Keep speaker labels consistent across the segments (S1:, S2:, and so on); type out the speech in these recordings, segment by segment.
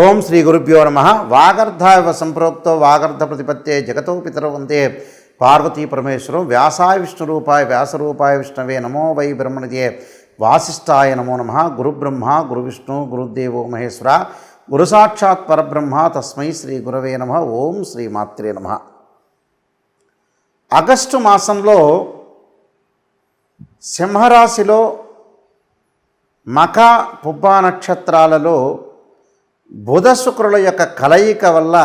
S1: ఓం శ్రీ గురుభ్యో నమ. వాగర్ధావ సంప్రోక్తో వాగర్ధ ప్రతిపత్తే జగతో పితరౌ వందే పార్వతీ పరమేశ్వరం. వ్యాసాయ విష్ణురూపాయ వ్యాసరూపాయ విష్ణవే నమో వై బ్రహ్మణిదే వాసిష్ఠాయ నమో నమ. గురుబ్రహ్మ గురువిష్ణు గురుదేవో మహేశ్వర గురు సాక్షాత్ పరబ్రహ్మ తస్మై శ్రీ గురవే నమ. ఓం శ్రీ మాత్రే నమ. ఆగస్టు మాసంలో సింహరాశిలో మఖ పుబ్బ నక్షత్రాలలో బుధ శుక్రుల యొక్క కలయిక వల్ల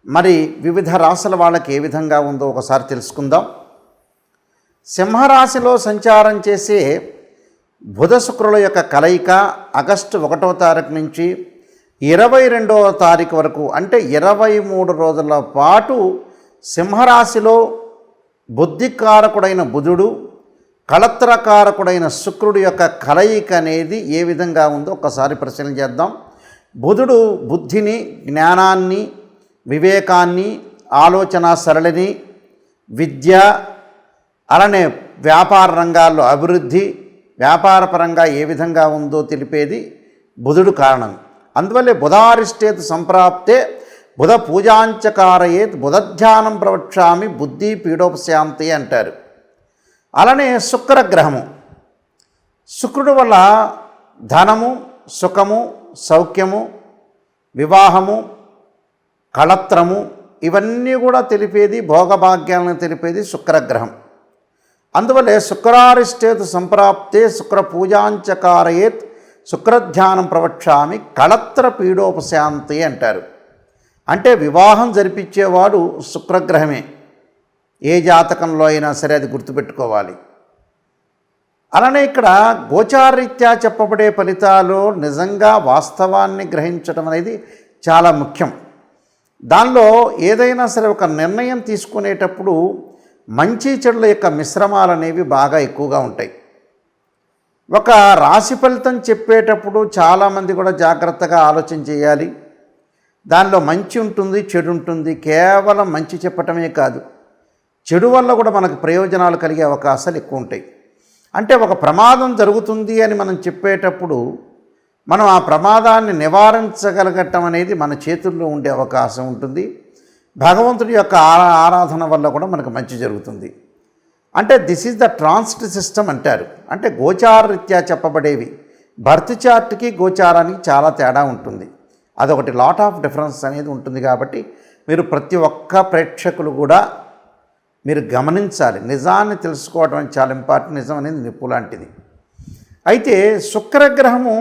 S1: మరి వివిధ రాశుల వాళ్ళకి ఏ విధంగా ఉందో ఒకసారి తెలుసుకుందాం. సింహరాశిలో సంచారం చేసే బుధ శుక్రుల యొక్క కలయిక ఆగస్టు 1వ తారీఖు నుంచి 22వ తారీఖు వరకు అంటే 23 రోజుల పాటు సింహరాశిలో బుద్ధికారకుడైన బుధుడు కళత్రకారకుడైన శుక్రుడి యొక్క కలయిక అనేది ఏ విధంగా ఉందో ఒకసారి పరిశీలన చేద్దాం. బుధుడు బుద్ధిని, జ్ఞానాన్ని, వివేకాన్ని, ఆలోచన సరళిని, విద్య, అలానే వ్యాపార రంగాల్లో అభివృద్ధి, వ్యాపారపరంగా ఏ విధంగా ఉందో తెలిపేది బుధుడు కారణం. అందువల్లే బుధారిష్టేత్ సంప్రాప్తే బుధ పూజాంచకారయేత్ బుధధ్యానం ప్రవక్ష్యామి బుద్ధి పీడోపశాంతి అంటారు. అలానే శుక్రగ్రహము, శుక్రుడు వల్ల ధనము, సుఖము, సౌఖ్యము, వివాహము, కళత్రము ఇవన్నీ కూడా తెలిపేది, భోగభాగ్యాలను తెలిపేది శుక్రగ్రహం. అందువల్లే శుక్రారిష్టేత్ సంప్రాప్తే శుక్ర పూజాంచకారయేత్ శుక్రధ్యానం ప్రవక్ష్యామి కళత్ర పీడోపశాంతి అంటారు. అంటే వివాహం జరిపించేవాడు శుక్రగ్రహమే. ఏ జాతకంలో అయినా సరే అది గుర్తుపెట్టుకోవాలి. అలానే ఇక్కడ గోచారరీత్యా చెప్పబడే ఫలితాలు నిజంగా వాస్తవాన్ని గ్రహించడం అనేది చాలా ముఖ్యం. దానిలో ఏదైనా సరే ఒక నిర్ణయం తీసుకునేటప్పుడు మంచి చెడుల యొక్క మిశ్రమాలు అనేవి బాగా ఎక్కువగా ఉంటాయి. ఒక రాశి ఫలితం చెప్పేటప్పుడు చాలామంది కూడా జాగ్రత్తగా ఆలోచన చేయాలి. దానిలో మంచి ఉంటుంది, చెడు ఉంటుంది. కేవలం మంచి చెప్పటమే కాదు, చెడు వల్ల కూడా మనకు ప్రయోజనాలు కలిగే అవకాశాలు ఎక్కువ ఉంటాయి. అంటే ఒక ప్రమాదం జరుగుతుంది అని మనం చెప్పేటప్పుడు మనం ఆ ప్రమాదాన్ని నివారించగలగటం అనేది మన చేతుల్లో ఉండే అవకాశం ఉంటుంది. భగవంతుడి యొక్క ఆరాధన వల్ల కూడా మనకు మంచి జరుగుతుంది. అంటే this is the transit system అంటారు. అంటే గోచారరీత్యా చెప్పబడేవి బర్త్ చార్ట్కి గోచారానికి చాలా తేడా ఉంటుంది. అదొకటి లాట్ ఆఫ్ డిఫరెన్స్ అనేది ఉంటుంది. కాబట్టి మీరు ప్రతి ఒక్క ప్రేక్షకులు కూడా మీరు గమనించాలి. నిజాన్ని తెలుసుకోవడం అనేది చాలా ఇంపార్టెంట్. నిజం అనేది నిప్పు లాంటిది. అయితే శుక్రగ్రహము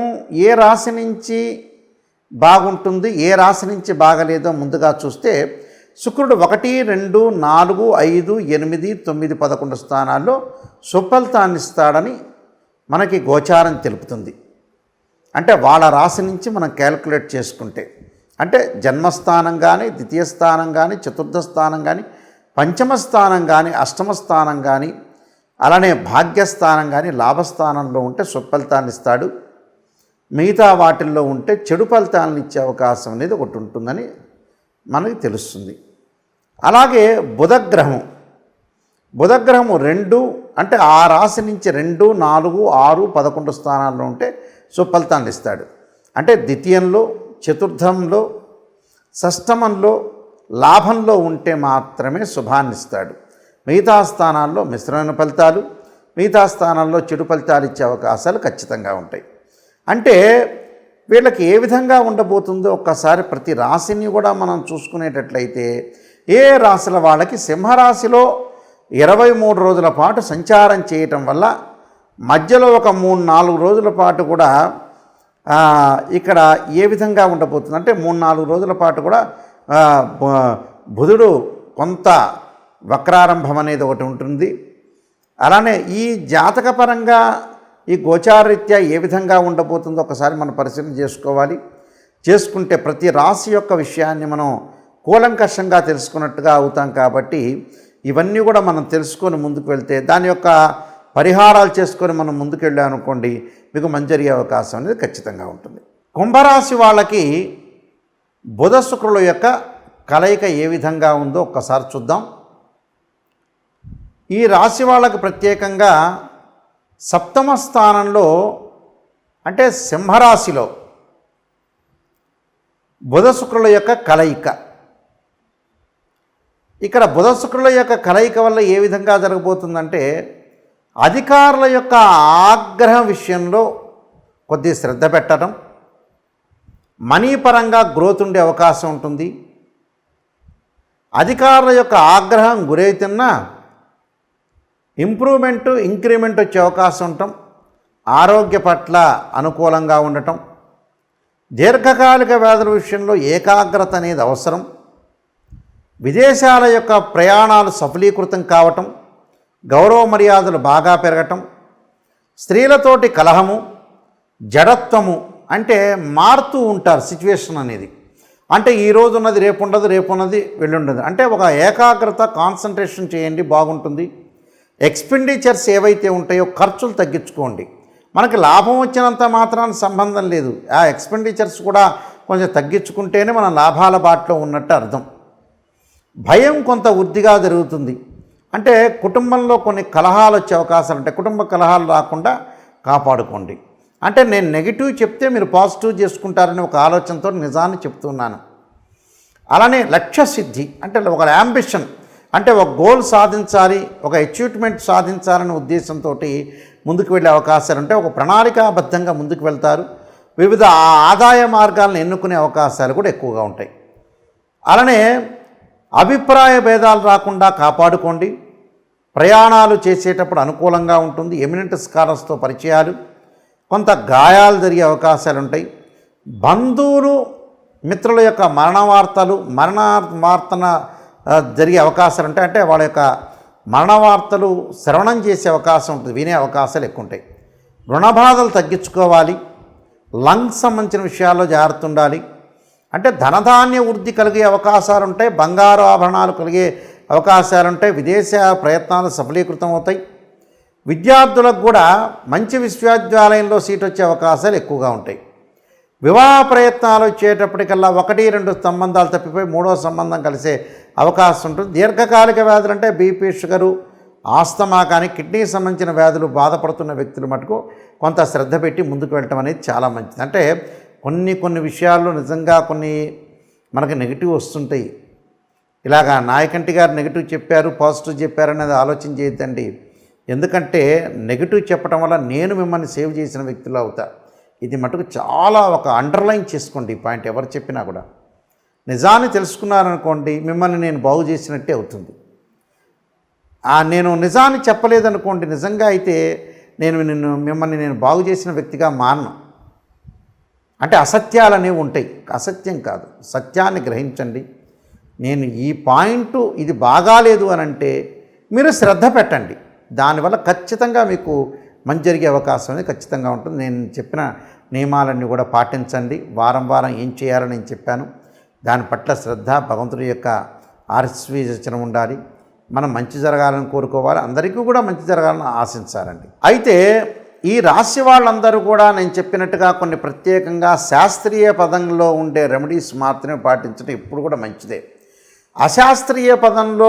S1: ఏ రాశి నుంచి బాగుంటుంది, ఏ రాశి నుంచి బాగలేదో ముందుగా చూస్తే శుక్రుడు 1, 2, 4, 5, 8, 9, 11 స్థానాల్లో సుఫలితాన్ని ఇస్తాడని మనకి గోచారం తెలుపుతుంది. అంటే వాళ్ళ రాశి నుంచి మనం క్యాలిక్యులేట్ చేసుకుంటే అంటే జన్మస్థానం కానీ, ద్వితీయ స్థానం కానీ, చతుర్థ స్థానం కానీ, పంచమ స్థానం కానీ, అష్టమ స్థానం కానీ, అలానే భాగ్యస్థానం కానీ లాభస్థానంలో ఉంటే సుఫలితాన్ని ఇస్తాడు. మిగతా వాటిల్లో ఉంటే చెడు ఫలితాలను ఇచ్చే అవకాశం అనేది ఒకటి ఉంటుందని మనకి తెలుస్తుంది. అలాగే బుధగ్రహము 2 అంటే ఆ రాశి నుంచి 2, 4, 6, 11 స్థానాల్లో ఉంటే సుఫలితాన్ని ఇస్తాడు. అంటే ద్వితీయంలో, చతుర్థంలో, షష్టమంలో, లాభంలో ఉంటే మాత్రమే శుభాన్ని ఇస్తాడు. మిగతా స్థానాల్లో మిశ్రమైన ఫలితాలు, మిగతా స్థానాల్లో చెడు ఫలితాలు ఇచ్చే అవకాశాలు ఖచ్చితంగా ఉంటాయి. అంటే వీళ్ళకి ఏ విధంగా ఉండబోతుందో ఒక్కసారి ప్రతి రాశిని కూడా మనం చూసుకునేటట్లయితే ఏ రాశుల వాళ్ళకి సింహరాశిలో 23 రోజుల పాటు సంచారం చేయటం వల్ల మధ్యలో ఒక 3-4 రోజుల పాటు కూడా ఇక్కడ ఏ విధంగా ఉండబోతుంది అంటే 3-4 రోజుల పాటు కూడా బుధుడు కొంత వక్రారంభం అనేది ఒకటి ఉంటుంది. అలానే ఈ జాతకపరంగా ఈ గోచారరీత్యా ఏ విధంగా ఉండబోతుందో ఒకసారి మనం పరిశీలన చేసుకోవాలి. చేసుకుంటే ప్రతి రాశి యొక్క విషయాన్ని మనం కూలంకషంగా తెలుసుకున్నట్టుగా అవుతాం. కాబట్టి ఇవన్నీ కూడా మనం తెలుసుకొని ముందుకు వెళ్తే దాని యొక్క పరిహారాలు చేసుకొని మనం ముందుకు వెళ్ళామనుకోండి మీకు మంచి జరిగే అవకాశం అనేది ఖచ్చితంగా ఉంటుంది. కుంభరాశి వాళ్ళకి బుధ శుక్రుల యొక్క కలయిక ఏ విధంగా ఉందో ఒక్కసారి చూద్దాం. ఈ రాశి వాళ్ళకి ప్రత్యేకంగా సప్తమ స్థానంలో అంటే సింహరాశిలో బుధ శుక్రుల యొక్క కలయిక. ఇక్కడ బుధ శుక్రుల యొక్క కలయిక వల్ల ఏ విధంగా జరగబోతుందంటే, అధికారుల యొక్క ఆగ్రహం విషయంలో కొద్ది శ్రద్ధ పెట్టడం, మనీ పరంగా గ్రోత్ ఉండే అవకాశం ఉంటుంది. అధికారుల యొక్క ఆగ్రహం గురైతున్నా ఇంక్రిమెంట్ వచ్చే అవకాశం ఉండటం, ఆరోగ్య పట్ల అనుకూలంగా ఉండటం, దీర్ఘకాలిక వ్యాధుల విషయంలో ఏకాగ్రత అనేది అవసరం, విదేశాల యొక్క ప్రయాణాలు సఫలీకృతం కావటం, గౌరవ మర్యాదలు బాగా పెరగటం, స్త్రీలతోటి కలహము, జడత్వము, అంటే మారుతూ ఉంటారు సిచ్యువేషన్ అనేది. అంటే ఈరోజు ఉన్నది రేపు ఉండదు, రేపు ఉన్నది వెళ్ళుండదు. అంటే ఒక ఏకాగ్రత కాన్సన్ట్రేషన్ చేయండి, బాగుంటుంది. ఎక్స్పెండిచర్స్ ఏవైతే ఉంటాయో ఖర్చులు తగ్గించుకోండి. మనకి లాభం వచ్చినంత మాత్రాన సంబంధం లేదు, ఆ ఎక్స్పెండిచర్స్ కూడా కొంచెం తగ్గించుకుంటేనే మన లాభాల బాటలో ఉన్నట్టు అర్థం. భయం కొంత వృద్ధిగా జరుగుతుంది. అంటే కుటుంబంలో కొన్ని కలహాలు వచ్చే అవకాశాలు ఉంటాయి, కుటుంబ కలహాలు రాకుండా కాపాడుకోండి. అంటే నేను నెగిటివ్ చెప్తే మీరు పాజిటివ్ చేసుకుంటారని ఒక ఆలోచనతో నిజాన్ని చెప్తున్నాను. అలానే లక్ష్య సిద్ధి అంటే ఒక యాంబిషన్, అంటే ఒక గోల్ సాధించాలి, ఒక అచీవ్మెంట్ సాధించాలనే ఉద్దేశంతో ముందుకు వెళ్ళే అవకాశాలు ఉంటాయి. ఒక ప్రణాళికాబద్ధంగా ముందుకు వెళ్తారు. వివిధ ఆదాయ మార్గాలను ఎన్నుకునే అవకాశాలు కూడా ఎక్కువగా ఉంటాయి. అలానే అభిప్రాయ భేదాలు రాకుండా కాపాడుకోండి. ప్రయాణాలు చేసేటప్పుడు అనుకూలంగా ఉంటుంది. ఎమినెంట్ స్కాలర్స్తో పరిచయాలు, కొంత గాయాలు జరిగే అవకాశాలు ఉంటాయి. బంధువులు మిత్రుల యొక్క మరణ వార్తన జరిగే అవకాశాలు ఉంటాయి. అంటే వాళ్ళ యొక్క మరణ వార్తలు శ్రవణం చేసే అవకాశం ఉంటుంది, వినే అవకాశాలు ఎక్కువ ఉంటాయి. రుణ బాధలు తగ్గించుకోవాలి. లంగ్స్ సంబంధించిన విషయాల్లో జాగ్రత్త ఉండాలి. అంటే ధనధాన్య వృద్ధి కలిగే అవకాశాలు ఉంటాయి, బంగారు ఆభరణాలు కలిగే అవకాశాలు ఉంటాయి, విదేశ ప్రయత్నాలు సఫలీకృతం అవుతాయి. విద్యార్థులకు కూడా మంచి విశ్వవిద్యాలయంలో సీట్ వచ్చే అవకాశాలు ఎక్కువగా ఉంటాయి. వివాహ ప్రయత్నాలు వచ్చేటప్పటికల్లా 1-2 సంబంధాలు తప్పిపోయి 3వ సంబంధం కలిసే అవకాశం ఉంటుంది. దీర్ఘకాలిక వ్యాధులు అంటే బీపీ, షుగరు, ఆస్తమా కానీ కిడ్నీకి సంబంధించిన వ్యాధులు బాధపడుతున్న వ్యక్తులు మటుకు కొంత శ్రద్ధ పెట్టి ముందుకు వెళ్ళటం అనేది చాలా మంచిది. అంటే కొన్ని విషయాల్లో నిజంగా కొన్ని మనకి నెగిటివ్ వస్తుంటాయి. ఇలాగా నాయకంటి గారు నెగిటివ్ చెప్పారు, పాజిటివ్ చెప్పారు అనేది ఆలోచన చేయొద్దండి. ఎందుకంటే నెగిటివ్ చెప్పడం వల్ల నేను మిమ్మల్ని సేవ్ చేసిన వ్యక్తులు అవుతా. ఇది మటుకు చాలా ఒక అండర్లైన్ చేసుకోండి ఈ పాయింట్. ఎవరు చెప్పినా కూడా నిజాన్ని తెలుసుకున్నారనుకోండి, మిమ్మల్ని నేను బాగు చేసినట్టే అవుతుంది. నేను నిజాన్ని చెప్పలేదనుకోండి, నిజంగా అయితే మిమ్మల్ని నేను బాగు చేసిన వ్యక్తిగా మారను. అంటే అసత్యాలు అనేవి ఉంటాయి, అసత్యం కాదు, సత్యాన్ని గ్రహించండి. నేను ఈ పాయింట్ ఇది బాగాలేదు అని అంటే మీరు శ్రద్ధ పెట్టండి, దానివల్ల ఖచ్చితంగా మీకు మంచి జరిగే అవకాశం అనేది ఖచ్చితంగా ఉంటుంది. నేను చెప్పిన నియమాలన్నీ కూడా పాటించండి. వారం ఏం చేయాలని నేను చెప్పాను, దాని పట్ల శ్రద్ధ, భగవంతుడి యొక్క ఆశీర్వచనం ఉండాలి. మనం మంచి జరగాలని కోరుకోవాలి, అందరికీ కూడా మంచి జరగాలని ఆశించాలండి. అయితే ఈ రాశి వాళ్ళందరూ కూడా నేను చెప్పినట్టుగా కొన్ని ప్రత్యేకంగా శాస్త్రీయ పదంలో ఉండే రెమెడీస్ మాత్రమే పాటించడం ఎప్పుడు కూడా మంచిదే. అశాస్త్రీయంలో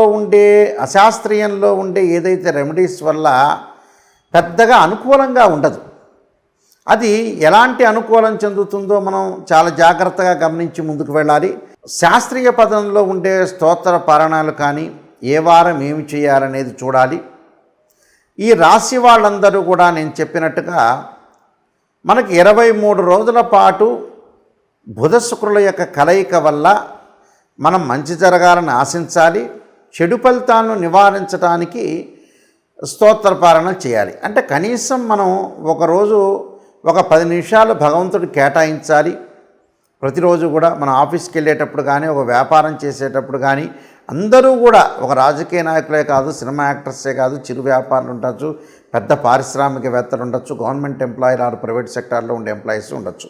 S1: ఉండే ఏదైతే రెమెడీస్ వల్ల పెద్దగా అనుకూలంగా ఉండదు, అది ఎలాంటి అనుకూలం చెందుతుందో మనం చాలా జాగ్రత్తగా గమనించి ముందుకు వెళ్ళాలి. శాస్త్రీయ పదంలో ఉండే స్తోత్ర పారాయణాలు కానీ ఏ వారం ఏమి చేయాలనేది చూడాలి. ఈ రాశి వాళ్ళందరూ కూడా నేను చెప్పినట్టుగా మనకి 23 రోజుల పాటు బుధ శుక్రుల యొక్క కలయిక వల్ల మనం మంచి జరగాలని ఆశించాలి. చెడు ఫలితాలను నివారించడానికి స్తోత్ర పారాయణ చేయాలి. అంటే కనీసం మనం ఒకరోజు ఒక 10 నిమిషాలు భగవంతుడు కేటాయించాలి. ప్రతిరోజు కూడా మనం ఆఫీస్కి వెళ్ళేటప్పుడు కానీ, ఒక వ్యాపారం చేసేటప్పుడు కానీ, అందరూ కూడా ఒక రాజకీయ నాయకులే కాదు, సినిమా యాక్టర్సే కాదు, చిరు వ్యాపారులు ఉండొచ్చు, పెద్ద పారిశ్రామికవేత్తలు ఉండొచ్చు, గవర్నమెంట్ ఎంప్లాయీ ఆర్ ప్రైవేట్ సెక్టార్లో ఉండే ఎంప్లాయీస్ ఉండొచ్చు.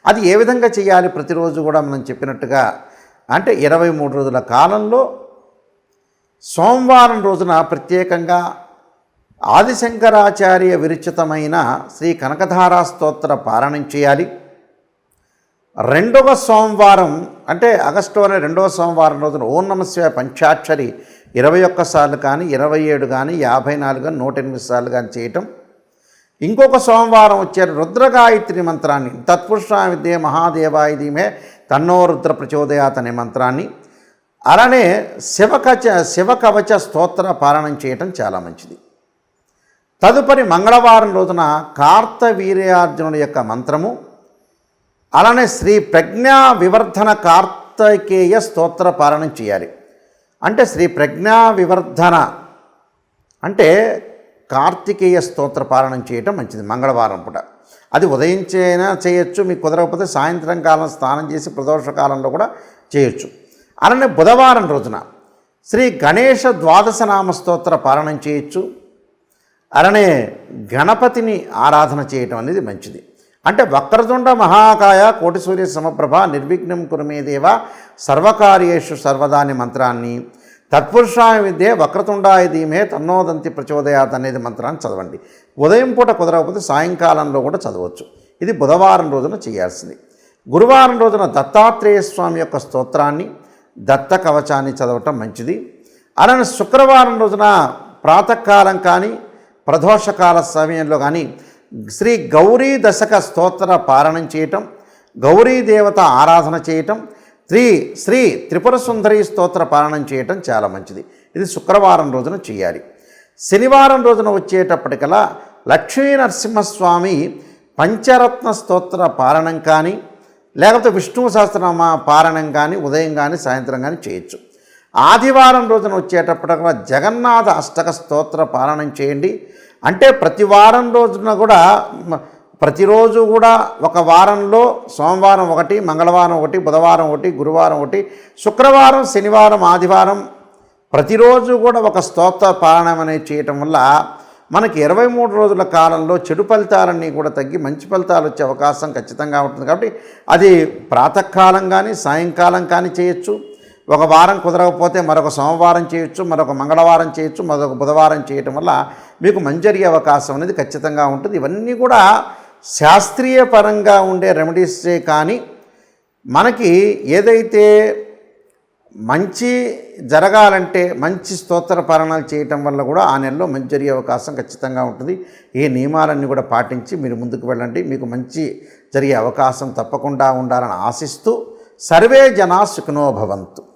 S1: అది ఏ విధంగా చేయాలి? ప్రతిరోజు కూడా మనం చెప్పినట్టుగా అంటే 23 రోజుల కాలంలో సోమవారం రోజున ప్రత్యేకంగా ఆదిశంకరాచార్య విరచితమైన శ్రీ కనకధారా స్తోత్ర పారాయణం చేయాలి. 2వ సోమవారం అంటే ఆగస్టులోనే 2వ సోమవారం రోజున ఓం నమః శివాయ పంచాక్షరి 21 సార్లు కానీ, 27 కానీ, 54 కానీ, 108 సార్లు కానీ చేయటం. ఇంకొక సోమవారం వచ్చే రుద్రగాయత్రి మంత్రాన్ని, తత్పురుషాయ విద్యే మహాదేవాయ ధీమహి తన్నో రుద్ర ప్రచోదయాత్ అనే మంత్రాన్ని, అలానే శివకవచ స్తోత్ర పారాయణం చేయటం చాలా మంచిది. తదుపరి మంగళవారం రోజున కార్తవీర్యార్జునుడి యొక్క మంత్రము, అలానే శ్రీ ప్రజ్ఞా వివర్ధన కార్తికేయ స్తోత్ర పారాయణం చేయాలి. అంటే శ్రీ ప్రజ్ఞా వివర్ధన అంటే కార్తికేయ స్తోత్ర పారాయణం చేయటం మంచిది మంగళవారం పూట. అది ఉదయం చేయొచ్చు, మీకు కుదరకపోతే సాయంత్రం కాలం స్నానం చేసి ప్రదోష కాలంలో కూడా చేయొచ్చు. అలానే బుధవారం రోజున శ్రీ గణేష ద్వాదశ నామ స్తోత్ర పారాయణం చేయొచ్చు. అలానే గణపతిని ఆరాధన చేయటం అనేది మంచిది. అంటే వక్రతుండ మహాకాయ కోటి సూర్య సమప్రభ నిర్విఘ్నం కురుమే దేవ సర్వకార్యేషు సర్వదా అనే మంత్రాన్ని, తత్పురుషాయ విద్యే వక్రతుండాయ ధీమహి తన్నోదంతి ప్రచోదయాత్ అనేది మంత్రాన్ని చదవండి. ఉదయం పూట కుదరకపోతే సాయంకాలంలో కూడా చదవచ్చు. ఇది బుధవారం రోజున చేయాల్సింది. గురువారం రోజున దత్తాత్రేయ స్వామి యొక్క స్తోత్రాన్ని, దత్త కవచాన్ని చదవటం మంచిది. అలానే శుక్రవారం రోజున ప్రాతకాలం కానీ ప్రదోషకాల సమయంలో కానీ శ్రీ గౌరీ దశక స్తోత్ర పారాయణం చేయటం, గౌరీ దేవత ఆరాధన చేయటం, శ్రీ త్రిపుర సుందరి స్తోత్ర పారాయణం చేయటం చాలా మంచిది. ఇది శుక్రవారం రోజున చేయాలి. శనివారం రోజున వచ్చేటప్పటికల్లా లక్ష్మీ నరసింహస్వామి పంచరత్న స్తోత్ర పారాయణం కానీ లేకపోతే విష్ణు సహస్రనామ పారాయణం కానీ ఉదయం కానీ సాయంత్రం కానీ చేయొచ్చు. ఆదివారం రోజున వచ్చేటప్పటికల్లా జగన్నాథ అష్టక స్తోత్ర పారాయణం చేయండి. అంటే ప్రతి వారం రోజున కూడా ప్రతిరోజు కూడా ఒక వారంలో సోమవారం ఒకటి, మంగళవారం ఒకటి, బుధవారం ఒకటి, గురువారం ఒకటి, శుక్రవారం, శనివారం, ఆదివారం ప్రతిరోజు కూడా ఒక స్తోత్ర పారాయణం అనేది చేయటం వల్ల మనకి 23 రోజుల కాలంలో చెడు ఫలితాలన్నీ కూడా తగ్గి మంచి ఫలితాలు వచ్చే అవకాశం ఖచ్చితంగా ఉంటుంది. కాబట్టి అది ప్రాతకాలం కానీ సాయంకాలం కానీ చేయొచ్చు. ఒక వారం కుదరకపోతే మరొక సోమవారం చేయొచ్చు, మరొక మంగళవారం చేయొచ్చు, మరొక బుధవారం చేయటం వల్ల మీకు మంచి జరిగే అవకాశం అనేది ఖచ్చితంగా ఉంటుంది. ఇవన్నీ కూడా శాస్త్రీయ పరంగా ఉండే రెమెడీసే కానీ మనకి ఏదైతే మంచి జరగాలంటే మంచి స్తోత్ర పారాయణాలు చేయటం వల్ల కూడా ఆ నెలలో మంచి జరిగే అవకాశం ఖచ్చితంగా ఉంటుంది. ఈ నియమాలన్నీ కూడా పాటించి మీరు ముందుకు వెళ్ళండి. మీకు మంచి జరిగే అవకాశం తప్పకుండా ఉండాలని ఆశిస్తూ సర్వే జనా సుఖినో భవంతు.